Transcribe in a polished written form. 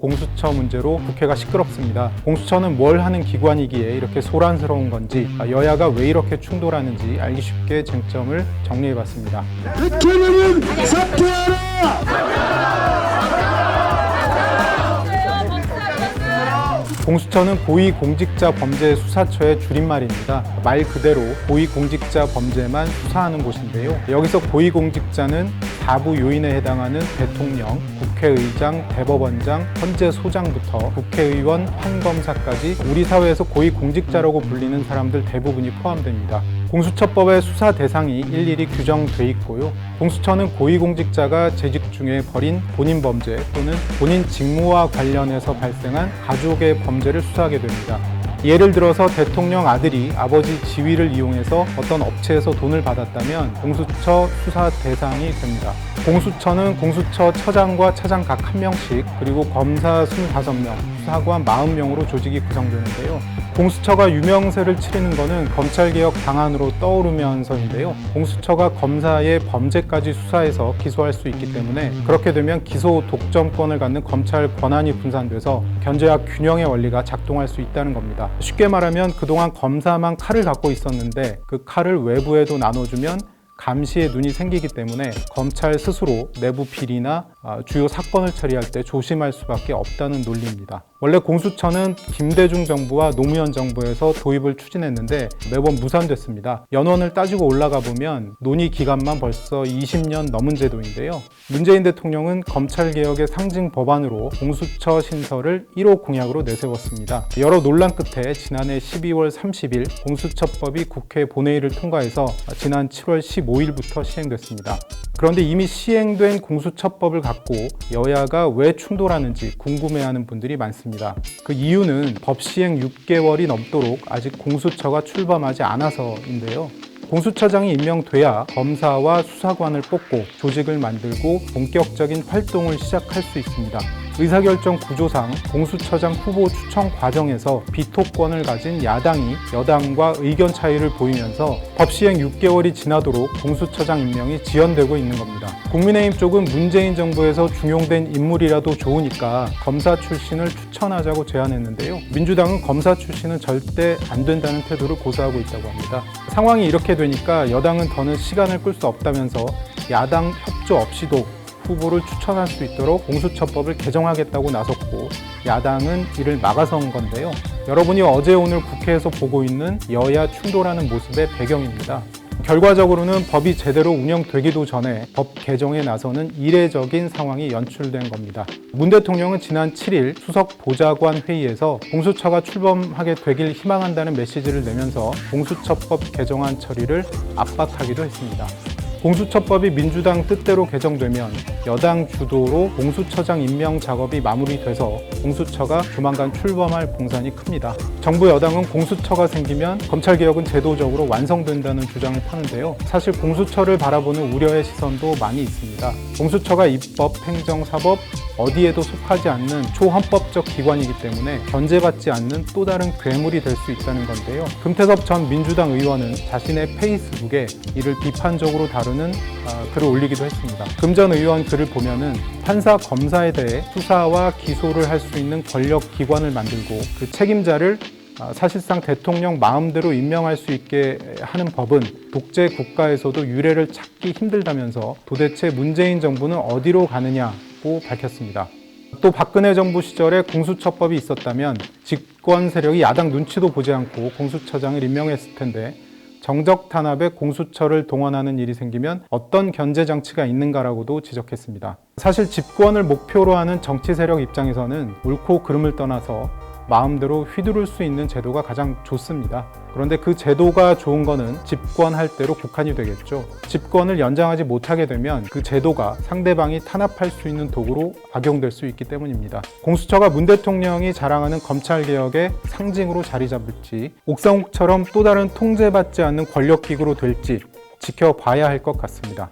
공수처 문제로 국회가 시끄럽습니다. 공수처는 뭘 하는 기관이기에 이렇게 소란스러운 건지, 여야가 왜 이렇게 충돌하는지 알기 쉽게 쟁점을 정리해봤습니다. 대통령은 사퇴하라! 공수처는 고위공직자범죄수사처의 줄임말입니다. 말 그대로 고위공직자 범죄만 수사하는 곳인데요. 여기서 고위공직자는 4부 요인에 해당하는 대통령, 국회의장, 대법원장, 헌재소장부터 국회의원, 판검사까지 우리 사회에서 고위공직자라고 불리는 사람들 대부분이 포함됩니다. 공수처법의 수사 대상이 일일이 규정돼 있고요. 공수처는 고위공직자가 재직 중에 벌인 본인 범죄 또는 본인 직무와 관련해서 발생한 가족의 범죄를 수사하게 됩니다. 예를 들어서 대통령 아들이 아버지 지위를 이용해서 어떤 업체에서 돈을 받았다면 공수처 수사 대상이 됩니다. 공수처는 공수처처장과 차장 각 1명씩 그리고 검사 25명, 수사관 40명으로 조직이 구성되는데요. 공수처가 유명세를 치르는 것은 검찰개혁 방안으로 떠오르면서인데요. 공수처가 검사의 범죄까지 수사해서 기소할 수 있기 때문에 그렇게 되면 기소 독점권을 갖는 검찰 권한이 분산돼서 견제와 균형의 원리가 작동할 수 있다는 겁니다. 쉽게 말하면 그동안 검사만 칼을 갖고 있었는데 그 칼을 외부에도 나눠주면 감시의 눈이 생기기 때문에 검찰 스스로 내부 비리나 주요 사건을 처리할 때 조심할 수밖에 없다는 논리입니다. 원래 공수처는 김대중 정부와 노무현 정부에서 도입을 추진했는데 매번 무산됐습니다. 연원을 따지고 올라가 보면 논의 기간만 벌써 20년 넘은 제도인데요. 문재인 대통령은 검찰개혁의 상징 법안으로 공수처 신설을 1호 공약으로 내세웠습니다. 여러 논란 끝에 지난해 12월 30일 공수처법이 국회 본회의를 통과해서 지난 7월 15일부터 시행됐습니다. 그런데 이미 시행된 공수처법을 갖고 여야가 왜 충돌하는지 궁금해하는 분들이 많습니다. 그 이유는 법 시행 6개월이 넘도록 아직 공수처가 출범하지 않아서인데요. 공수처장이 임명돼야 검사와 수사관을 뽑고 조직을 만들고 본격적인 활동을 시작할 수 있습니다. 의사결정 구조상 공수처장 후보 추천 과정에서 비토권을 가진 야당이 여당과 의견 차이를 보이면서 법 시행 6개월이 지나도록 공수처장 임명이 지연되고 있는 겁니다. 국민의힘 쪽은 문재인 정부에서 중용된 인물이라도 좋으니까 검사 출신을 추천하자고 제안했는데요. 민주당은 검사 출신은 절대 안 된다는 태도를 고수하고 있다고 합니다. 상황이 이렇게 되니까 여당은 더는 시간을 끌 수 없다면서 야당 협조 없이도 후보를 추천할 수 있도록 공수처법을 개정하겠다고 나섰고 야당은 이를 막아선 건데요. 여러분이 어제 오늘 국회에서 보고 있는 여야 충돌하는 모습의 배경입니다. 결과적으로는 법이 제대로 운영되기도 전에 법 개정에 나서는 이례적인 상황이 연출된 겁니다. 문 대통령은 지난 7일 수석 보좌관 회의에서 공수처가 출범하게 되길 희망한다는 메시지를 내면서 공수처법 개정안 처리를 압박하기도 했습니다. 공수처법이 민주당 뜻대로 개정되면 여당 주도로 공수처장 임명 작업이 마무리돼서 공수처가 조만간 출범할 공산이 큽니다. 정부 여당은 공수처가 생기면 검찰개혁은 제도적으로 완성된다는 주장을 펴는데요. 사실 공수처를 바라보는 우려의 시선도 많이 있습니다. 공수처가 입법, 행정, 사법 어디에도 속하지 않는 초헌법적 기관이기 때문에 견제받지 않는 또 다른 괴물이 될 수 있다는 건데요. 금태섭 전 민주당 의원은 자신의 페이스북에 이를 비판적으로 다루는 글을 올리기도 했습니다. 금 전 의원 글을 보면은 판사, 검사에 대해 수사와 기소를 할 수 있는 권력기관을 만들고 그 책임자를 사실상 대통령 마음대로 임명할 수 있게 하는 법은 독재 국가에서도 유례를 찾기 힘들다면서 도대체 문재인 정부는 어디로 가느냐고 밝혔습니다. 또 박근혜 정부 시절에 공수처법이 있었다면 집권 세력이 야당 눈치도 보지 않고 공수처장을 임명했을 텐데 정적 탄압에 공수처를 동원하는 일이 생기면 어떤 견제 장치가 있는가라고도 지적했습니다. 사실 집권을 목표로 하는 정치 세력 입장에서는 옳고 그름을 떠나서 마음대로 휘두를 수 있는 제도가 가장 좋습니다. 그런데 그 제도가 좋은 거는 집권할 대로 국한이 되겠죠. 집권을 연장하지 못하게 되면 그 제도가 상대방이 탄압할 수 있는 도구로 악용될 수 있기 때문입니다. 공수처가 문 대통령이 자랑하는 검찰개혁의 상징으로 자리 잡을지 옥상옥처럼 또 다른 통제받지 않는 권력기구로 될지 지켜봐야 할 것 같습니다.